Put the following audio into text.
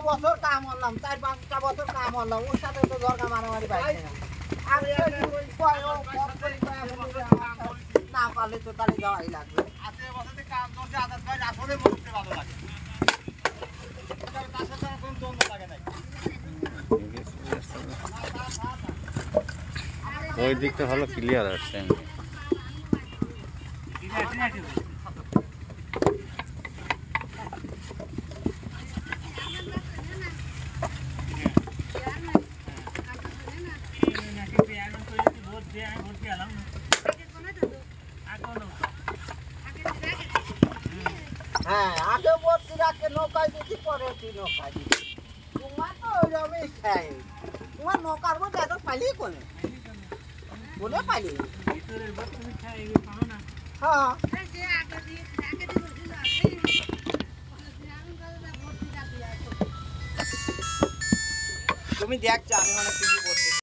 বছর কাম করলাম 4-5টা বছর কাম করলাম ওর সাথে তো দরকার মারামারি পাইছে না পারলে তো তাহলে যাওয়াই লাগবে ওই দিকটা ভালো ক্লিয়ার আসছে। হ্যাঁ আগে ভর্তি রাখে নৌকায় দিচ্ছি পরে নৌকায় দিচ্ছি তোমার তো ওইরকমই খাই তোমার নৌকার মধ্যে এত পালি কোনে কোনে পালি হ্যাঁ তুমি দেখছো আমি অনেক কিছু করছি